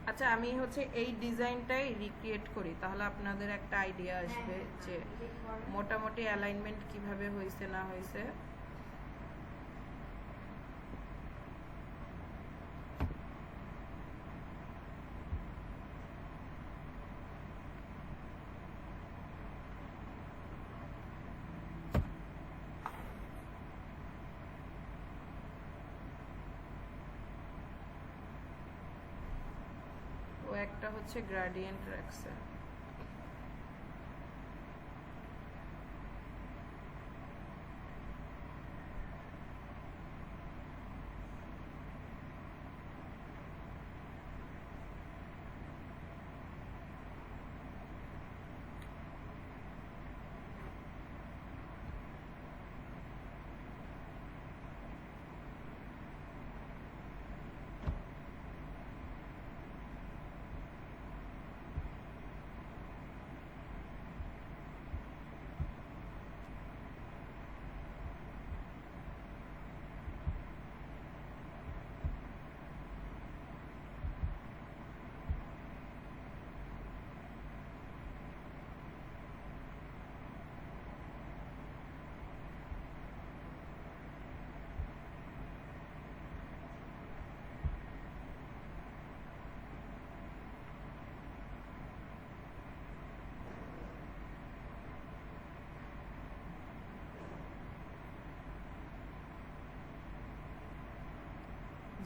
আচ্ছা, আমি হচ্ছে এই ডিজাইনটাই রিক্রিয়েট করি, তাহলে আপনাদের একটা আইডিয়া আসবে যে মোটামুটি অ্যালাইনমেন্ট কিভাবে হয়েছে না হয়েছে। ও একটা হচ্ছে গ্রেডিয়েন্ট রাখছে।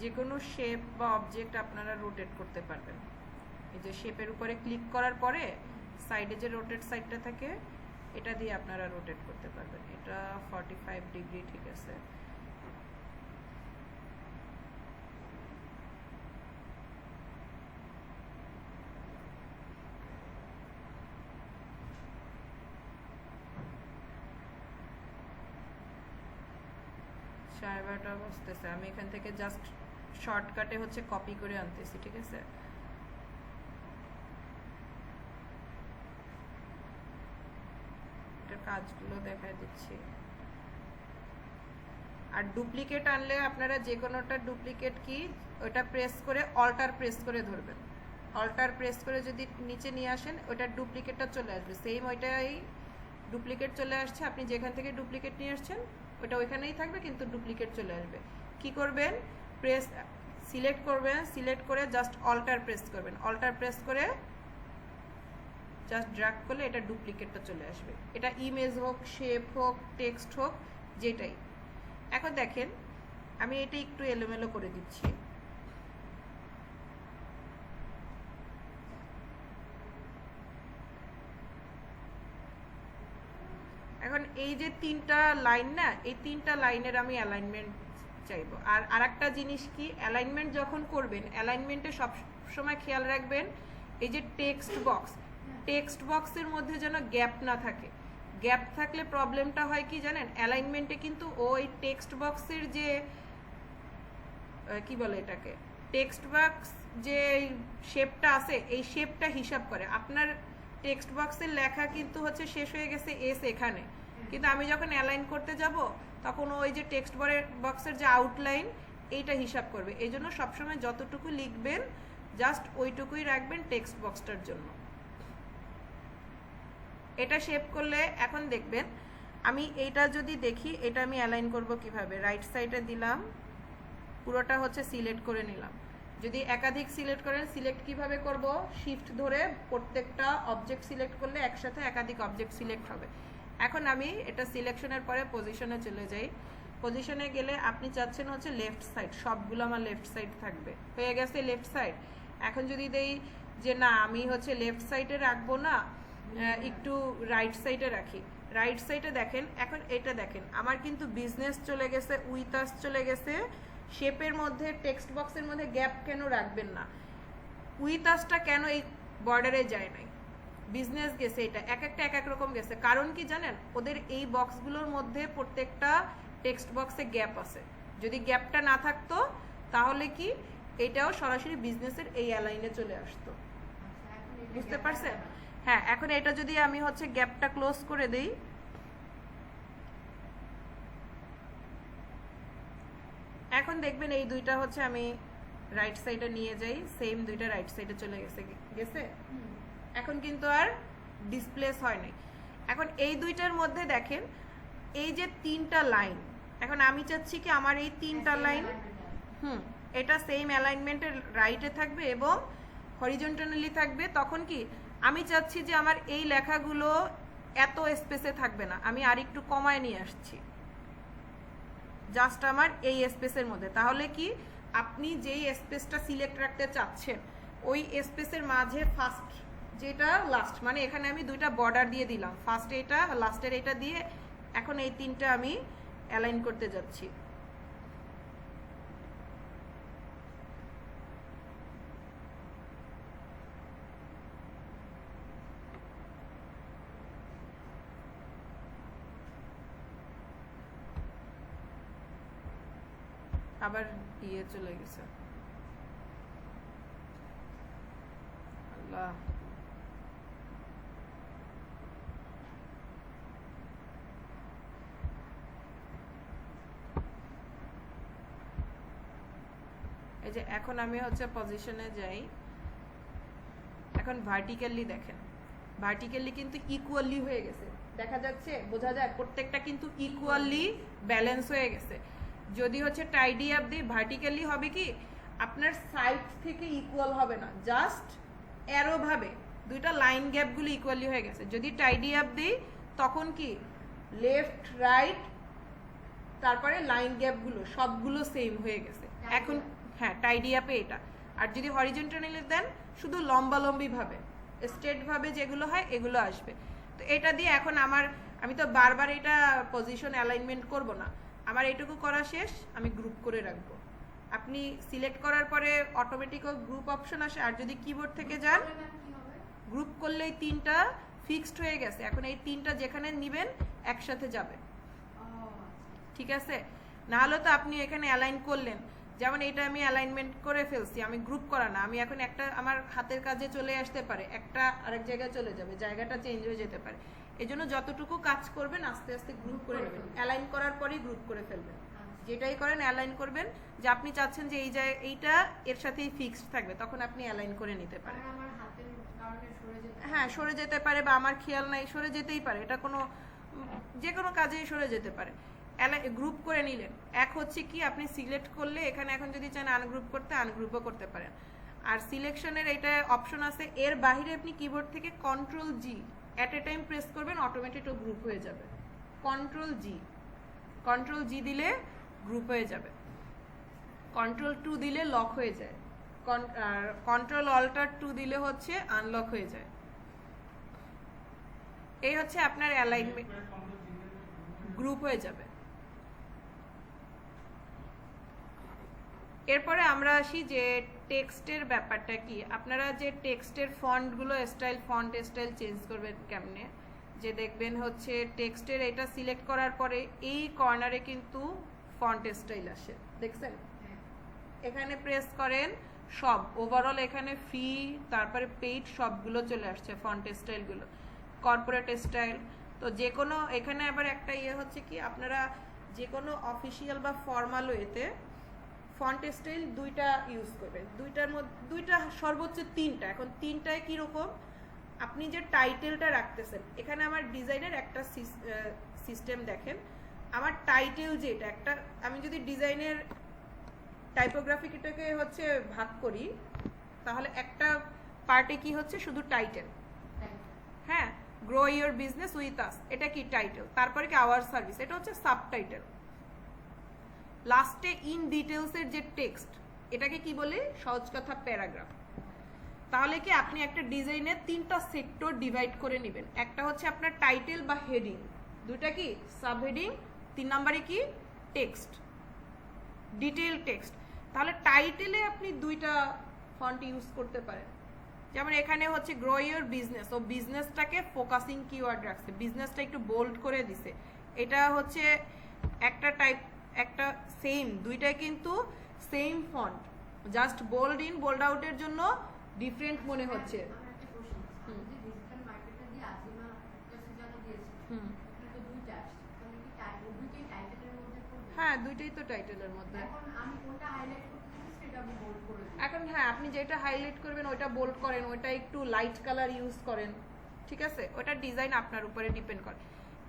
যে কোনো শেপ বা অবজেক্ট আপনারা রোটেট করতে পারবেন। এই যে শেপের উপরে ক্লিক করার পরে সাইডে যে রোটেট সাইডটা থাকে এটা দিয়ে আপনারা রোটেট করতে পারবেন। এটা 45 ডিগ্রি, ঠিক আছে। সাইবারটা বসতেছে, আমি এখান থেকে জাস্ট শর্টকাটে হচ্ছে কপি করে আনতেছি, ঠিক আছে। এটার কাজগুলো দেখায় দিচ্ছি। আর ডুপ্লিকেট আনলে আপনারা যে কোনোটা ডুপ্লিকেট কি ওটা প্রেস করে অল্টার প্রেস করে ধরবেন। অল্টার প্রেস করে যদি নিচে নিয়ে আসেন ওটার ডুপ্লিকেটটা চলে আসবে। সেম ওইটাই ডুপ্লিকেট চলে আসছে, আপনি যেখান থেকে ডুপ্লিকেট নিয়ে আসছেন ওটা ওইখানেই থাকবে, কিন্তু ডুপ্লিকেট চলে আসবে। কি করবেন, প্রেস সিলেক্ট করবেন, সিলেক্ট করে জাস্ট অল্টার প্রেস করবেন। অল্টার প্রেস করে জাস্ট ড্র্যাগ করলে এটা ডুপ্লিকেটটা চলে আসবে। এটা ইমেজ হোক, শেপ হোক, টেক্সট হোক, যেটাই। এখন দেখেন আমি এটা একটু এলোমেলো করে দিচ্ছি। এখন এই যে তিনটা লাইন না, এই তিনটা লাইনের আমি অ্যালাইনমেন্ট চাইবো। আর আরেকটা জিনিস কি, অ্যালাইনমেন্ট যখন করবেন অ্যালাইনমেন্টে সব সময় খেয়াল রাখবেন এই যে টেক্সট বক্সের মধ্যে যেন গ্যাপ না থাকে। গ্যাপ থাকলে প্রবলেমটা হয় কি জানেন, অ্যালাইনমেন্টে কিন্তু ওই টেক্সট বক্সের যে কি বলে এটাকে, টেক্সট বক্স যে শেপটা আছে এই শেপটা হিসাব করে। আপনার টেক্সট বক্সের লেখা কিন্তু হচ্ছে শেষ হয়ে গেছে এস এখানে, কিন্তু আমি যখন অ্যালাইন করতে যাব তখন ওই যে টেক্সট বক্সের যে আউটলাইন এইটা হিসাব করবে। এই জন্য সবসময় যতটুকু লিখবেন জাস্ট ওইটুকুই রাখবেন টেক্সট বক্সটার জন্য। এটা শেপ করলে এখন দেখবেন আমি এইটা যদি দেখি, এটা আমি অ্যালাইন করব কিভাবে। রাইট সাইডে দিলাম, পুরোটা হচ্ছে সিলেক্ট করে নিলাম। যদি একাধিক সিলেক্ট করেন, সিলেক্ট কিভাবে করব, শিফট ধরে প্রত্যেকটা অবজেক্ট সিলেক্ট করলে একসাথে একাধিক অবজেক্ট সিলেক্ট হবে। এখন আমি এটা সিলেকশনের পরে পজিশনে চলে যাই। পজিশনে গেলে আপনি চাচ্ছেন হচ্ছে লেফট সাইড, সবগুলো আমার লেফট সাইড থাকবে। হয়ে গেছে লেফট সাইড। এখন যদি দেই যে না আমি হচ্ছে লেফট সাইডে রাখবো না, একটু রাইট সাইডে রাখি। রাইট সাইডে দেখেন, এখন এটা দেখেন আমার কিন্তু বিজনেস চলে গেছে, উইথ আস চলে গেছে। শেপের মধ্যে টেক্সট বক্সের মধ্যে গ্যাপ কেন রাখবেন না, উইথ আসটা কেন এই বর্ডারে যায় নাই, বিজনেস গেছে, এটা এক একটা এক এক রকম গেছে। কারণ কি জানেন, ওদের এই বক্সগুলোর মধ্যে প্রত্যেকটা টেক্সট বক্সে গ্যাপ আছে। যদি গ্যাপটা না থাকতো তাহলে কি এটাও সরাসরি বিজনেসের এই অ্যালাইনে চলে আসতো। বুঝতে পারছেন? হ্যাঁ, এখন এটা যদি আমি হচ্ছে গ্যাপটা ক্লোজ করে দেই, এখন দেখবেন এই দুইটা হচ্ছে আমি রাইট সাইডে নিয়ে যাই, সেম দুইটা রাইট সাইডে চলে গেছে। এখন কিন্তু আর ডিসপ্লেস হয় নাই। এখন এই দুইটার মধ্যে দেখেন এই যে তিনটা লাইন, এখন আমি চাচ্ছি কি আমার এই তিনটা লাইন এটা সেম অ্যালাইনমেন্টের রাইটে থাকবে এবং হরিজন্টালি থাকবে। তখন কি আমি চাচ্ছি যে আমার এই লেখাগুলো এত স্পেসে থাকবে না, আমি আর একটু কমায় নিয়ে আসছি জাস্ট আমার এই স্পেসের মধ্যে। তাহলে কি আপনি যেই স্পেসটা সিলেক্ট রাখতে চাচ্ছেন ওই স্পেসের মাঝে ফার্স্ট যেটা লাস্ট, মানে এখানে আমি দুইটা বর্ডার দিয়ে দিলাম, ফার্স্ট এটা লাস্টের এটা দিয়ে এখন এই তিনটা আমি অ্যালাইন করতে যাচ্ছি। আবার ইয়ে চলে গেছে, আল্লাহ। এই যে এখন আমি হচ্ছে পজিশনে যাই, এখন ভার্টিক্যালি দেখেন, ভার্টিক্যালি কিন্তু ইকুয়ালি হয়ে গেছে, দেখা যাচ্ছে, বোঝা যায় প্রত্যেকটা কিন্তু ইকুয়ালি ব্যালেন্স হয়ে গেছে। যদি হচ্ছে টাইডি আপ দিই ভার্টিক্যালি হবে কি আপনার সাইড থেকে ইকুয়াল হবে না, জাস্ট অ্যারো ভাবে দুইটা লাইন গ্যাপগুলো ইকুয়ালি হয়ে গেছে। যদি টাইডি আপ দিই তখন কি লেফট রাইট তারপরে লাইন গ্যাপগুলো সবগুলো সেম হয়ে গেছে এখন। হ্যাঁ, টাইডি আপে এটা। আর যদি হরিজন্টালি দেন শুধু লম্বালম্বি ভাবে স্ট্রেট ভাবে যেগুলো হয় এগুলো আসবে। তো এটা দিয়ে এখন আমি তো বারবার এটা পজিশন অ্যালাইনমেন্ট করব না, আমার এইটুকু করা শেষ, আমি গ্রুপ করে রাখবো। আপনি সিলেক্ট করার পরে অটোমেটিক গ্রুপ অপশন আসে, আর যদি কিবোর্ড থেকে যান গ্রুপ করলেই তিনটা ফিক্সড হয়ে গেছে। এখন এই তিনটা যেখানে নিবেন একসাথে যাবে, ঠিক আছে? না হলে তো আপনি এখানে অ্যালাইন করলেন, যেমন এটা আমি অ্যালাইনমেন্ট করে ফেলছি, আমি গ্রুপ করা না, আমি এখন একটা আমার হাতের কাজে চলে আসতে পারে, একটা আরেক জায়গায় চলে যাবে, জায়গাটা চেঞ্জ হয়ে যেতে পারে। এই জন্য যতটুকু কাজ করবেন আস্তে আস্তে গ্রুপ করে নেবেন, অ্যালাইন করার পরেই গ্রুপ করে ফেলবেন। যেটাই করেন অ্যালাইন করবেন, যে আপনি চাচ্ছেন যে এইটা এর সাথেই ফিক্সড থাকবে, তখন আপনি অ্যালাইন করে নিতে পারেন। হ্যাঁ, সরে যেতে পারে, বা আমার খেয়াল নাই সরে যেতেই পারে, এটা কোনো যে কোনো কাজেই সরে যেতে পারে। গ্রুপ করে নিলেন। এক হচ্ছে কি আপনি সিলেক্ট করলে এখানে এখন যদি চান আনগ্রুপ করতে আনগ্রুপও করতে পারেন। আর সিলেকশনের এটা অপশন আছে, এর বাইরে আপনি কিবোর্ড থেকে control G at a time press করবেন, অটোমেটিক গ্রুপ হয়ে যাবে। কন্ট্রোল জি দিলে গ্রুপ হয়ে যাবে, কন্ট্রোল 2 দিলে লক হয়ে যায়, কন্ট্রোল অল্টার 2 দিলে হচ্ছে আনলক হয়ে যায়। এই হচ্ছে আপনার অ্যালাইনমেন্ট, গ্রুপ হয়ে যাবে। এরপরে আমরা আসি যে টেক্সটের ব্যাপারটা কি। আপনারা যে টেক্সটের ফন্টগুলো ফন্ট স্টাইল চেঞ্জ করবেন কেমনে, যে দেখবেন হচ্ছে টেক্সটের এটা সিলেক্ট করার পরে এই কর্নারে কিন্তু ফন্ট স্টাইল আসে, দেখছেন? এখানে প্রেস করেন, সব ওভারঅল এখানে ফ্রি তারপরে পেইড সবগুলো চলে আসছে ফন্ট স্টাইলগুলো, কর্পোরেট স্টাইল। তো যে কোনো এখানে আবার একটা হচ্ছে কি আপনারা যে কোনো অফিসিয়াল বা ফর্মাল ওয়েতে ফন্ট স্টাইল দুইটা ইউজ করবেন, দুইটার মধ্যে দুইটা সর্বোচ্চ তিনটা। এখন তিনটায় কীরকম, আপনি যে টাইটেলটা রাখতেছেন, এখানে আমার ডিজাইনের একটা সিস্টেম দেখেন, আমার টাইটেল যেটা একটা, আমি যদি ডিজাইনের টাইপোগ্রাফিটাকে হচ্ছে ভাগ করি তাহলে একটা পার্টে কি হচ্ছে শুধু টাইটেল, হ্যাঁ, grow your business with us, এটা কি টাইটেল, তারপরে কি আওয়ার সার্ভিস, এটা হচ্ছে সাবটাইটেল। লাস্টে ইন ডিটেলসের যে টেক্সট, এটাকে কি বলে, সহজ কথা প্যারাগ্রাফ। তাহলে কি আপনি একটা ডিজাইনের তিনটা সেক্টর ডিভাইড করে নেবেন, একটা হচ্ছে আপনার টাইটেল বা হেডিং, দুইটা কি সাব হেডিং, 3 নম্বরে কি টেক্সট, ডিটেইল টেক্সট। তাহলে টাইটেলে আপনি দুইটা ফন্ট ইউজ করতে পারেন। যেমন এখানে হচ্ছে গ্রো ইওর বিজনেস, ও বিজনেসটাকে ফোকাসিং কিওয়ার্ড রাখছে, বিজনেসটা একটু বোল্ড করে দিছে, এটা হচ্ছে একটা টাইপ, একটা সেম, দুইটাই কিন্তু same font, just bold in bold আউটের জন্য ডিফারেন্ট মনে হচ্ছে। হ্যাঁ, দুইটাই তো টাইটেলের মধ্যে। এখন হ্যাঁ আপনি যেটা হাইলাইট করবেন ওইটা বোল্ড করেন, ওইটা একটু লাইট কালার ইউজ করেন, ঠিক আছে, ওটা ডিজাইন আপনার উপরে ডিপেন্ড করে।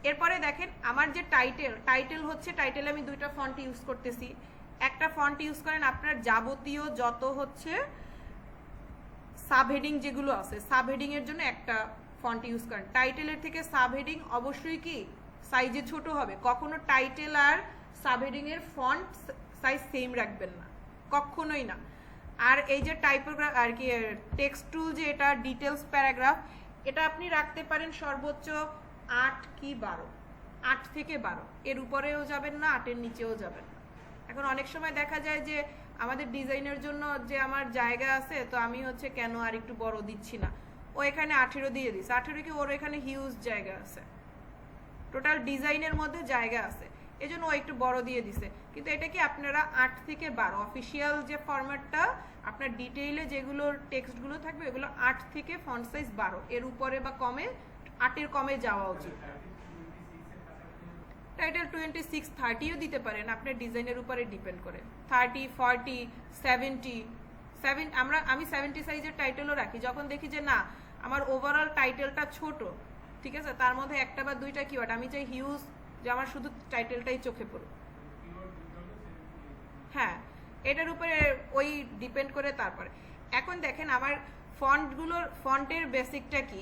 এরপরে দেখেন আমার যে টাইটেল হচ্ছে, টাইটেলে আমি দুইটা ফন্ট ইউজ করতেছি। একটা ফন্ট ইউজ করেন আপনার যাবতীয় যত হচ্ছে সাবহেডিং যেগুলো আছে, সাবহেডিং এর জন্য একটা ফন্ট ইউজ করেন। টাইটেলের থেকে সাবহেডিং অবশ্যই কি সাইজে ছোট হবে, কখনো টাইটেল আর সাবহেডিং এর ফন্ট সাইজ সেম রাখবেন না, কখনোই না। আর এই যে টাইপোগ্রাফ আর কি টেক্সট টুল যে এটা ডিটেলস প্যারাগ্রাফ, এটা আপনি রাখতে পারেন সর্বোচ্চ 8 কি 12, 8 থেকে 12, এর উপরেও যাবেন না 8-এর নিচেও যাবেন না। এখন অনেক সময় দেখা যায় যে আমাদের ডিজাইনের জন্য যে আমার জায়গা আছে, তো আমি হচ্ছে কেন আর একটু বড় দিচ্ছি না, ও এখানে 18 দিয়ে দিচ্ছে, 18 কি ওর এখানে হিউজ জায়গা আছে, টোটাল ডিজাইনের মধ্যে জায়গা আছে, এজন্য ও একটু বড় দিয়ে দিছে। কিন্তু এটা কি আপনারা 8 থেকে 12 অফিসিয়াল যে ফরম্যাটটা আপনার ডিটেইলে যেগুলো টেক্সটগুলো থাকবে এগুলো 8 থেকে ফন্ট সাইজ 12, এর উপরে বা কমে 8-এর কমে যাওয়া উচিত। টাইটেল 26 30ও দিতে পারেন, আপনার ডিজাইনের উপরে ডিপেন্ড করে। 30 40 70 আমি 70 সাইজের টাইটেলও রাখি যখন দেখি যে না আমার ওভারঅল টাইটেলটা ছোট, ঠিক আছে, তার মধ্যে একটা বা দুইটা কিওয়ার্ড আমি চাই হিউজ, যে আমার শুধু টাইটেলটাই চোখে পড়ুক। হ্যাঁ এটার উপরে ওই ডিপেন্ড করে। তারপরে এখন দেখেন আমার ফন্টের বেসিকটা কি,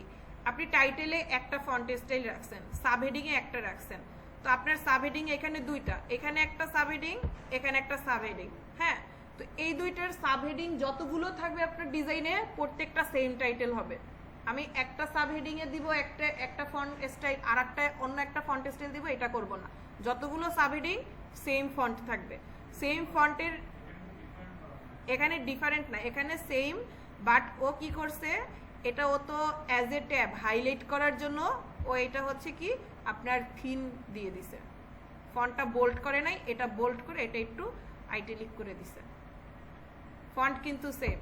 আপনি টাইটেলে একটা ফন্টের স্টাইল রাখছেন, সাবহেডিংয়ে একটা রাখছেন, তো আপনার সাবহেডিং এখানে দুইটা, এখানে একটা সাবহেডিং, এখানে একটা সাবহেডিং, হ্যাঁ, তো এই দুইটার সাবহেডিং যতগুলো থাকবে আপনার ডিজাইনে প্রত্যেকটা সেম টাইটেল হবে। আমি একটা সাবহেডিং এ দিব একটা ফন্ট স্টাইল, আর একটা অন্য একটা ফন্ট স্টাইল দিব, এটা করব না, যতগুলো সাবহেডিং সেম ফন্ট থাকবে, সেম ফন্টের, এখানে ডিফারেন্ট না, এখানে সেম, বাট ও কি করছে এটা ও তো অ্যাজ এ ট্যাব হাইলাইট করার জন্য ও এটা হচ্ছে কি আপনার থিন দিয়ে দিছে, ফন্টটা বোল্ড করে নাই, এটা বোল্ড করে এটা একটু আইটালিক করে দিছে, ফন্ট কিন্তু সেম,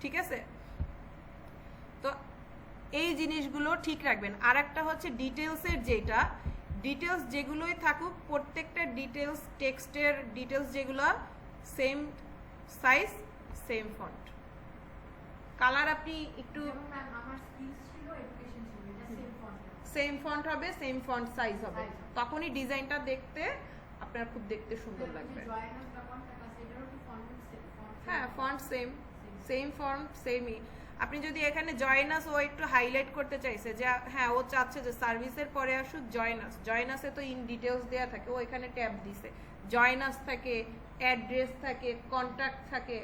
ঠিক আছে। তো এই জিনিসগুলো ঠিক রাখবেন। আর একটা হচ্ছে ডিটেলসের, যেটা ডিটেলস যেগুলোই থাকুক প্রত্যেকটা ডিটেলস টেক্সটের ডিটেলস যেগুলো same size same font, colour আপনি একটু সেম ফন্ট হবে, সেম ফন্ট সাইজ হবে, তখনই ডিজাইনটা দেখতে আপনার খুব দেখতে সুন্দর লাগবে। হ্যাঁ ফন্ট সেম ফন্ট সেমই। আপনি যদি এখানে জয়েনাস ও একটু হাইলাইট করতে চাইছে যে হ্যাঁ ও চাচ্ছে যে সার্ভিসের পরে আসুক জয়েনাসে তো ইন ডিটেলস দেওয়া থাকে, ও এখানে ট্যাব দিছে, জয়েনাস থাকে, অ্যাড্রেস থাকে, কন্ট্যাক্ট থাকে,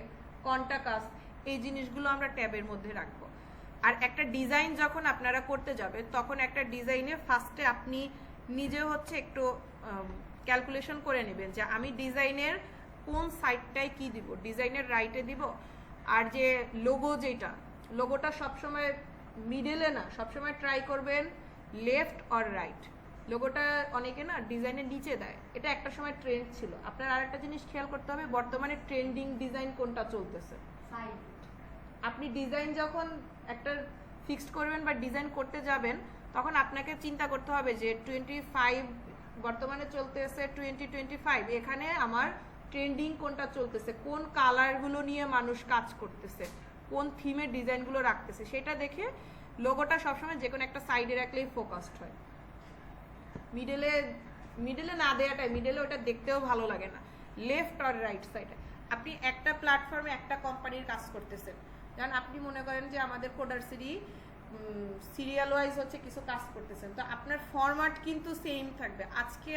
কন্ট্যাক্ট আস, এই জিনিসগুলো আমরা ট্যাবের মধ্যে রাখবো। আর একটা ডিজাইন যখন আপনারা করতে যাবে তখন একটা ডিজাইনে ফার্স্টে আপনি নিজে হচ্ছে একটু ক্যালকুলেশন করে নেবেন যে আমি ডিজাইনের কোন সাইডটায় কি দিব, ডিজাইনের রাইটে দিব, আর যে লোগো যেটা লোগোটা সবসময় মিডলে না, সবসময় ট্রাই করবেন লেফট অর রাইট। লোগোটা অনেকে না ডিজাইনের নিচে দেয়, এটা একটা সময় ট্রেন্ড ছিল। আপনার আর একটা জিনিস খেয়াল করতে হবে বর্তমানে ট্রেন্ডিং ডিজাইন কোনটা চলতেছে। আপনি ডিজাইন যখন একটা ফিক্সড করবেন বা ডিজাইন করতে যাবেন তখন আপনাকে চিন্তা করতে হবে যে 25 বর্তমানে চলতেছে 2025, এখানে আমার ট্রেন্ডিং কোনটা চলতেছে, কোন কালারগুলো নিয়ে মানুষ কাজ করতেছে, কোন থিমের ডিজাইনগুলো রাখতেছে, সেটা দেখে লোগোটা সবসময় যে কোনো একটা সাইডে রাখলেই ফোকাসড হয়। মিডলে না দেওয়াটাই, মিডলে ওটা দেখতেও ভালো লাগে না। লেফট আর রাইট সাইডে আপনি একটা প্ল্যাটফর্মে একটা কোম্পানির কাজ করতেছেন, কারণ আপনি মনে করেন যে আমাদের কোডার্সিরি সিরিয়াল ওয়াইজ হচ্ছে কিছু কাজ করতেছেন, তো আপনার ফরম্যাট কিন্তু সেম থাকবে। আজকে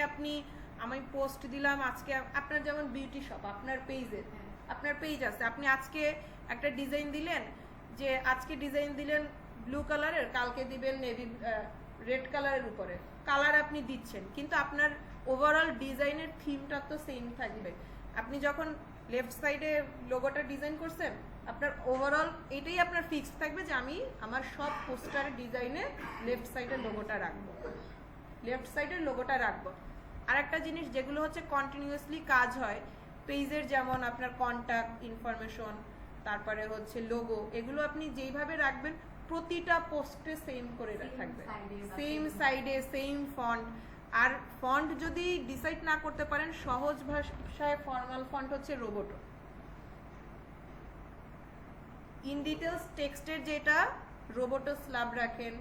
আমি পোস্ট দিলাম, আজকে আপনার যেমন বিউটি শপ আপনার পেজ আছে, আপনি আজকে একটা ডিজাইন দিলেন, যে আজকে ডিজাইন দিলেন ব্লু কালারের, কালকে দিবেন নেভি রেড কালারের উপরে, কালার আপনি দিচ্ছেন কিন্তু আপনার ওভারঅল ডিজাইনের থিমটা তো সেম থাকবে। আপনি যখন লেফট সাইডে লোগোটা ডিজাইন করছেন আপনার ওভারঅল এটাই আপনার ফিক্সড থাকবে যে আমি আমার সব পোস্টারের ডিজাইনে লেফট সাইডের লোগোটা রাখবো। আর একটা জিনিস যেগুলো হচ্ছে কন্টিনিউয়াসলি কাজ হয় পেজের, যেমন আপনার কন্ট্যাক্ট ইনফরমেশন, তারপরে হচ্ছে লোগো, এগুলো আপনি যেইভাবে রাখবেন প্রতিটা পোস্টে সেম করে থাকবে, সেম সাইডে সেম ফন্ট। আর ফন্ট যদি ডিসাইড না করতে পারেন সহজ ভাষায় ফর্মাল ফন্ট হচ্ছে রোবোটো। ইন ডিটেলস টেক্সটের যেটা রোবোটো স্ল্যাব রাখেন,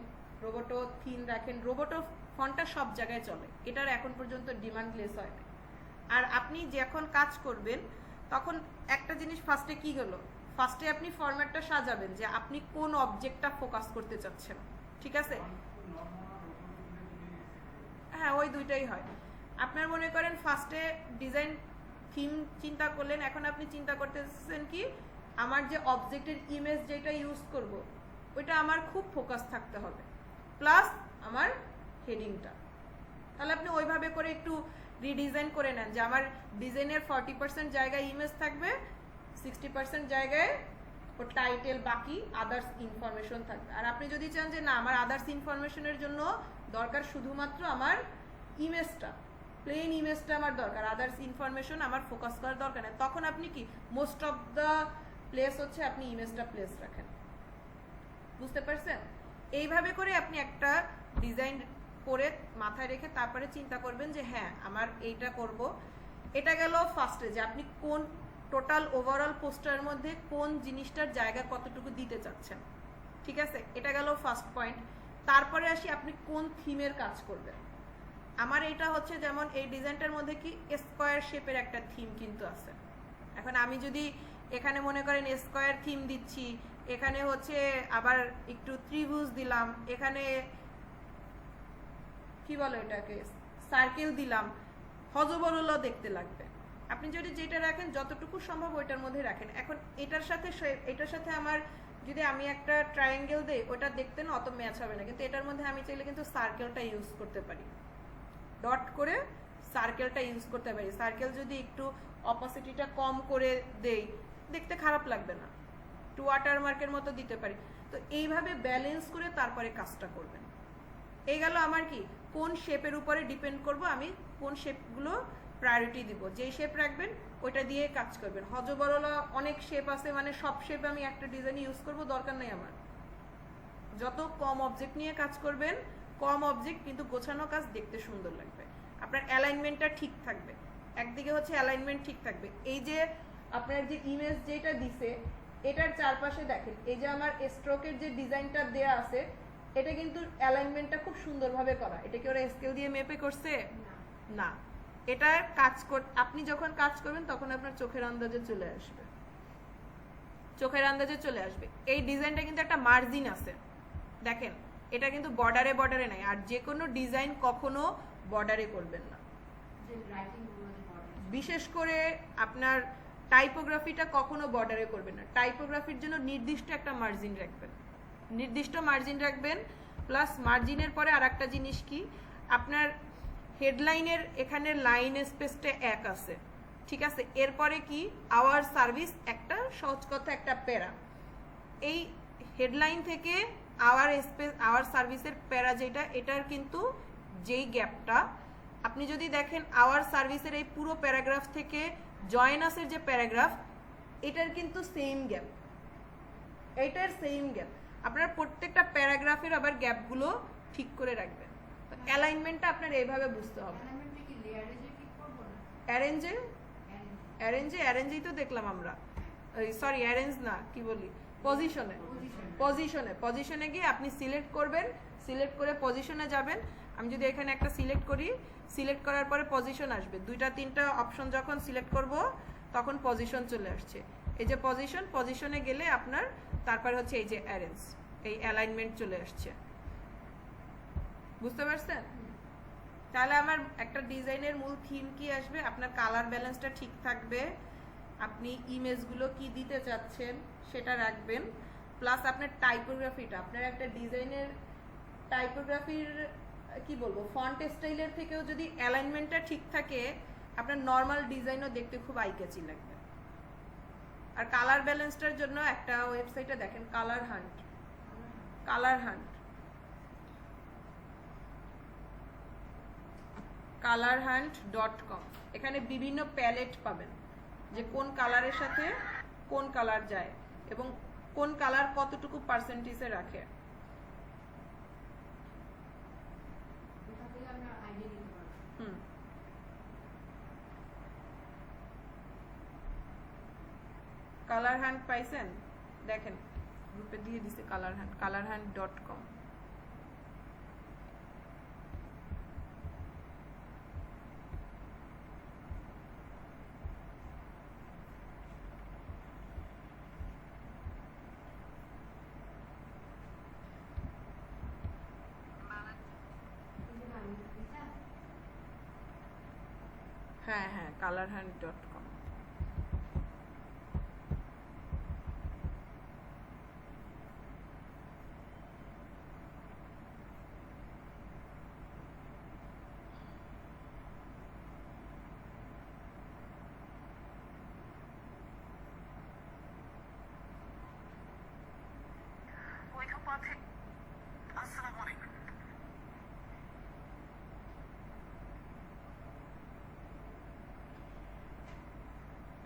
রোবোটো থিন রাখেন, রোবোটো ফন্টটা সব জায়গায় চলে, এটার এখন পর্যন্ত ডিমান্ড লেস হয় না। আর আপনি যখন কাজ করবেন তখন একটা জিনিস ফার্স্টে কি হলো, ফার্স্টে আপনি ফরম্যাটটা সাজাবেন যে আপনি কোন অবজেক্টটা ফোকাস করতে চাচ্ছেন, ঠিক আছে? হ্যাঁ, ওই দুইটাই হয়। আপনার মনে করেন ফার্স্টে ডিজাইন থিম চিন্তা করলেন, এখন আপনি চিন্তা করতেছেন কি আমার যে অবজেক্টের ইমেজ যেটা ইউজ করব ওইটা আমার খুব ফোকাস থাকতে হবে, প্লাস আমার হেডিংটা। তাহলে আপনি ওইভাবে করে একটু রিডিজাইন করে নেন যে আমার ডিজাইনের 40% জায়গায় ইমেজ থাকবে, 60% জায়গায় ও টাইটেল বাকি আদার্স ইনফরমেশন থাকবে। আর আপনি যদি চান যে না আমার আদার্স ইনফরমেশনের জন্য দরকার শুধুমাত্র আমার ইমেজটা, প্লেন ইমেজটা আমার দরকার, আদার্স ইনফরমেশন আমার ফোকাস করার দরকার নেই, তখন আপনি কি মোস্ট অফ দ্য প্লেস হচ্ছে আপনি ইমেজটা প্লেস রাখেন। বুঝতে পারছেন? এইভাবে করে আপনি একটা ডিজাইন করে মাথায় রেখে তারপরে চিন্তা করবেন যে হ্যাঁ আমার এইটা করব। এটা গেল ফার্স্টে যে আপনি কোন টোটাল ওভারঅল পোস্টারের মধ্যে কোন জিনিসটার জায়গা কতটুকু দিতে চাচ্ছেন, ঠিক আছে? এটা গেল ফার্স্ট পয়েন্ট। তারপরে আসি আপনি কোন থিমের কাজ করবেন। আমার এটা হচ্ছে যেমন এই ডিজাইনটার মধ্যে কি স্কোয়ার শেপের একটা থিম কিন্তু আছে। এখন আমি যদি এখানে মনে করেন স্কোয়ার থিম দিচ্ছি, এখানে হচ্ছে আবার একটু ত্রিভুজ দিলাম, এখানে কি বলো এটাকে সার্কেল দিলাম, হজবরল দেখতে লাগবে। আপনি যদি যেটা রাখেন যতটুকু সম্ভব ওইটার মধ্যে রাখেন। এখন এটার সাথে আমার যদি আমি একটা ট্রায়াঙ্গেল দেই ওটা দেখতে না অত ম্যাচ হবে না, কিন্তু এটার মধ্যে আমি চাইলে কিন্তু সার্কেলটা ইউজ করতে পারি, ডট করে সার্কেলটা ইউজ করতে পারি। সার্কেল যদি একটু অপোসিটিটা কম করে দেই দেখতে খারাপ লাগবে না, টু ওয়াটারমার্কের মতো দিতে পারি। তো এইভাবে ব্যালেন্স করে তারপরে কাজটা করবেন। এই গেল আমার কি কোন শেপের উপরে ডিপেন্ড করব, আমি কোন শেপগুলো প্রায়োরিটি দিব, যেই শেপ রাখবেন ওইটা দিয়ে কাজ করবেন। হজবরলা অনেক শেপ আছে, মানে সব শেপ আমি একটা ডিজাইনে ইউজ করব দরকার নেই আমার। যত কম অবজেক্ট নিয়ে কাজ করবেন, কম অবজেক্ট কিন্তু গোছানো কাজ দেখতে সুন্দর লাগবে। আপনার অ্যালাইনমেন্টটা ঠিক থাকবে, একদিকে হচ্ছে অ্যালাইনমেন্ট ঠিক থাকবে। এই যে আপনার যে ইমেজ যেটা দিছে এটার চারপাশে দেখেন এই যে আমার স্ট্রোকের যে ডিজাইনটা দেয়া আছে এটা কিন্তু অ্যালাইনমেন্টটা খুব সুন্দরভাবে করা। এটা কি ওরা স্কেল দিয়ে মেপে করছে? না। এটা আপনি যখন কাজ করবেন তখন আপনার চোখের আন্দাজে চলে আসবে, চোখের আন্দাজে চলে আসবে। এই ডিজাইনটা কিন্তু একটা মার্জিন আছে, দেখেন এটা কিন্তু বর্ডারে নাই। আর যে কোনো ডিজাইন কখনো বর্ডারে করবেন না, বিশেষ করে আপনার টাইপোগ্রাফিটা কখনো বর্ডারে করবেন না। টাইপোগ্রাফির জন্য নির্দিষ্ট একটা মার্জিন রাখবেন, নির্দিষ্ট মার্জিন রাখবেন। প্লাস মার্জিনের পরে আর একটা জিনিস কি, আপনার হেডলাইনের এখানে লাইন স্পেসটা এক আছে, ঠিক আছে? এরপরে কি আওয়ার সার্ভিস একটা সহজ কথা একটা প্যারা, এই হেডলাইন থেকে আওয়ার সার্ভিসের প্যারা যেটা, এটার কিন্তু যেই গ্যাপটা আপনি যদি দেখেন আওয়ার সার্ভিসের এই পুরো প্যারাগ্রাফ থেকে জয়েনাসের যে প্যারাগ্রাফ এটার কিন্তু সেম গ্যাপ, এইটার সেম গ্যাপ। আপনারা প্রত্যেকটা প্যারাগ্রাফের আবার গ্যাপগুলো ঠিক করে রাখবেন। অ্যালাইনমেন্টটা আপনার এইভাবে বুঝতে হবে। অ্যারেঞ্জেই তো দেখলাম আমরা, সরি অ্যারেঞ্জ না, কি বলি পজিশনে গিয়ে আপনি সিলেক্ট করবেন, সিলেক্ট করে পজিশনে যাবেন। আমি যদি এখানে একটা সিলেক্ট করি, সিলেক্ট করার পরে পজিশন আসবে, দুইটা তিনটা অপশন যখন সিলেক্ট করব তখন পজিশন চলে আসছে। এই যে পজিশনে গেলে আপনার তারপরে হচ্ছে এই যে অ্যারেঞ্জ, এই অ্যালাইনমেন্ট চলে আসছে। বুঝতে পারছেন? তাহলে আমার একটা ডিজাইনের মূল থিম কি আসবে, আপনার কালার ব্যালেন্সটা ঠিক থাকবে, আপনি ইমেজগুলো কি দিতে চাচ্ছেন সেটা রাখবেন, প্লাস আপনার টাইপোগ্রাফিটা, আপনার একটা ডিজাইনের টাইপোগ্রাফির কি বলবো ফন্ট স্টাইলের থেকেও যদি অ্যালাইনমেন্টটা ঠিক থাকে আপনার নর্মাল ডিজাইনও দেখতে খুব আইক্যাচি লাগবে। আর কালার ব্যালেন্সটার জন্য একটা ওয়েবসাইটে দেখেন colorhunt.com, এখানে বিভিন্ন প্যালেট পাবেন যে কোন কালারের সাথে কোন কালার যায় এবং কোন কালার কতটুকু পার্সেন্টেজে রাখে। কালার হান্ট পাইছেন? দেখেন গ্রুপে দিয়ে দিছে colorhand.com। হ্যাঁ হ্যাঁ colorhand.com।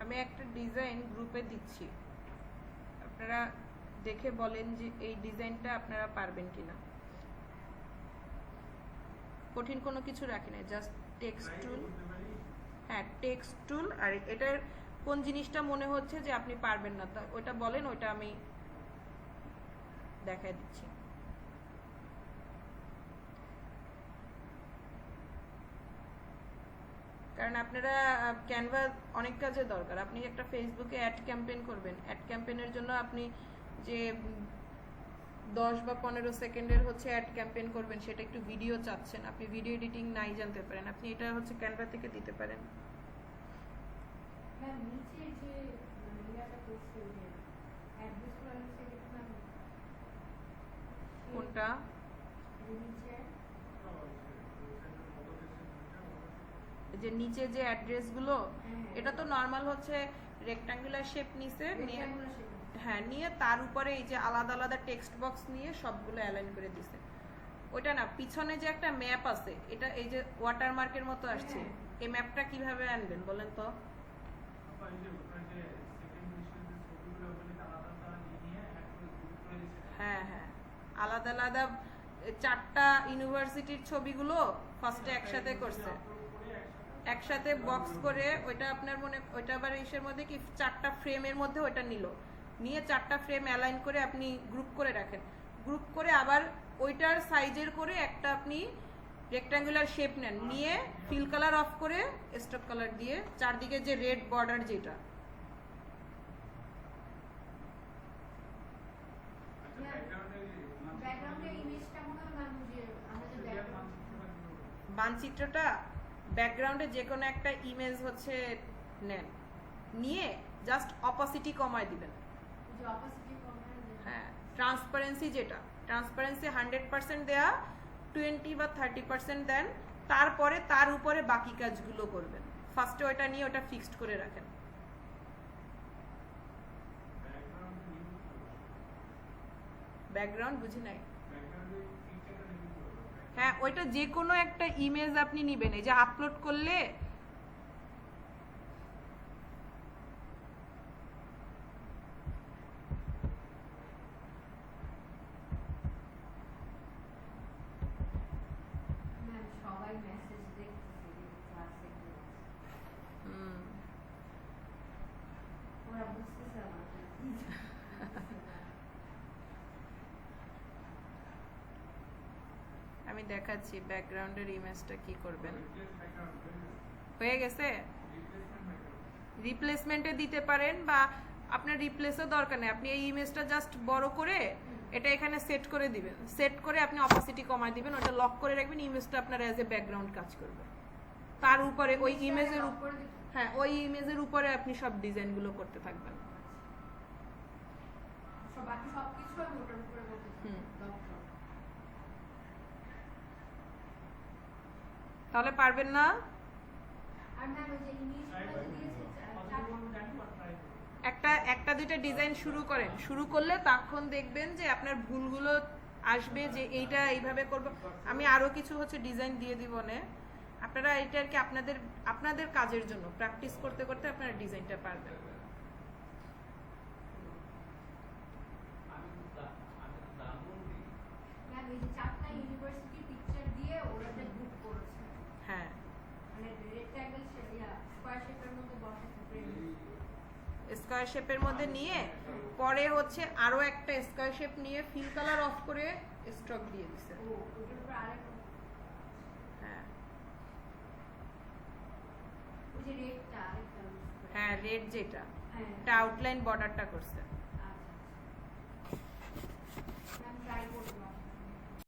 আমি একটা ডিজাইন গ্রুপে দিচ্ছি, আপনারা দেখে বলেন যে এই ডিজাইনটা আপনারা পারবেন কিনা। কঠিন কোনো কিছু রাখি না, জাস্ট টেক্সট টুল। হ্যাঁ টেক্সট টুল, আর এটার কোন জিনিসটা মনে হচ্ছে যে আপনি পারবেন না, তা ওটা বলেন, ওটা আমি দেখাই দিচ্ছি। কারণ আপনারা ক্যানভা অনেক কাজে দরকার। আপনি একটা ফেসবুকে অ্যাড ক্যাম্পেইন করবেন, অ্যাড ক্যাম্পেইনের জন্য আপনি যে 10 বা 15 সেকেন্ডের হচ্ছে অ্যাড ক্যাম্পেইন করবেন, সেটা একটু ভিডিও চাচ্ছেন, আপনি ভিডিও এডিটিং নাই জানতে পারেন, আপনি এটা হচ্ছে ক্যানভা থেকে দিতে পারেন। নিচে যে ইয়াটা করছে যে অ্যাড্রেস করা হচ্ছে কিনা কোনটা নিচে যে নিচে যে অ্যাড্রেস গুলো, এটা তো নরমাল হচ্ছে রেক্ট্যাঙ্গুলার শেপ নিছে নিয়ে, হ্যাঁ নিয়ে তার উপরে এই যে আলাদা আলাদা টেক্সট বক্স নিয়ে সবগুলো অ্যালাইন করে দিছে। ওটা না, পিছনে যে একটা ম্যাপ আছে, এটা এই যে ওয়াটারমার্কের মতো আসছে, এই ম্যাপটা কিভাবে আনবেন বলেন তো? হ্যাঁ হ্যাঁ আলাদা আলাদা 4টা ইউনিভার্সিটির ছবিগুলো ফার্স্টে একসাথে করছে, একসাথে বক্স করে, ওইটা আপনার মনে, ওইটা আবার ইসের মধ্যে কি 4টা ফ্রেমের মধ্যে ওইটা নিয়ে 4টা ফ্রেম অ্যালাইন করে আপনি গ্রুপ করে রাখেন, গ্রুপ করে আবার ওইটার সাইজের করে একটা আপনি রেক্ট্যাঙ্গুলার শেপ নেন, নিয়ে ফিল কালার অফ করে স্টক কালার দিয়ে চারদিকে যে রেড বর্ডার যেটা, মানচিত্রটা ব্যাকগ্রাউন্ডে যে কোনো একটা ইমেজ হচ্ছে নেন, নিয়ে জাস্ট অপাসিটি কমায় দিবেন। হ্যাঁ ট্রান্সপারেন্সি, যেটা ট্রান্সপারেন্সি 100% দেয়া, 20 বা 30% দেন, তারপরে তার উপরে বাকি কাজগুলো করবেন। ফার্স্টে ওটা নিয়ে ওটা ফিক্সড করে রাখেন। ব্যাকগ্রাউন্ড বুঝি নাই। হ্যাঁ ওইটা যে কোনো একটা ইমেজ আপনি নিবেন, এই যে আপলোড করলে সবাই মেসেজ দেখতেছে ক্লাসে, ওরা বুঝতেছে আমাকে। আমি দেখাচ্ছি ব্যাকগ্রাউন্ডের ইমেজটা কি করবেন। হয়ে গেছে, রিপ্লেসমেন্টে দিতে পারেন, বা আপনার রিপ্লেসও দরকার নেই, আপনি এই ইমেজটা জাস্ট বড় করে এটা এখানে সেট করে দিবেন, সেট করে আপনি অপাসিটি কমায় দিবেন, ওটা লক করে রাখবেন, ইমেজটা আপনার অ্যাজ এ ব্যাকগ্রাউন্ড কাজ করবে। তার উপরে ওই ইমেজের উপরে, হ্যাঁ ওই ইমেজের উপরে আপনি সব ডিজাইনগুলো করতে থাকবেন। বাকি সবকিছু আমি ওটার উপরে করতে থাকবো। তাহলে পারবেন না? আর ম্যাম ওই যে ইমেজগুলো দিয়েছে একটা দুইটা ডিজাইন শুরু করেন, শুরু করলে তখন দেখবেন যে আপনার ভুলগুলো আসবে, যে এইটা এইভাবে করব। আমি আরো কিছু হচ্ছে ডিজাইন দিয়ে দিব না, আপনারা এটা আর কি আপনাদের কাজের জন্য প্র্যাকটিস করতে করতে আপনারা ডিজাইনটা পারবেন। ম্যাম এই যে 4টা ইউনিভার্সিটি পিকচার দিয়ে ওরা যে গ্রুপ করেছে, হ্যাঁ মানে রেক্ট্যাঙ্গেল শেপ, স্কয়ার শেপের মধ্যে বসাতে ফ্রেম। স্কয়ার শেপের মধ্যে নিয়ে পরে হচ্ছে আরো একটা স্কয়ার শেপ নিয়ে ফিল কালার অফ করে স্ট্রোক দিয়ে দিছে। ও ওটার উপর আরেকটা হ্যাঁ ওই যে রেডটা আরেকটা use করে। হ্যাঁ রেড যেটা হ্যাঁ এটা আউটলাইন বর্ডারটা করছে। আচ্ছা আচ্ছা আমি ট্রাই করবো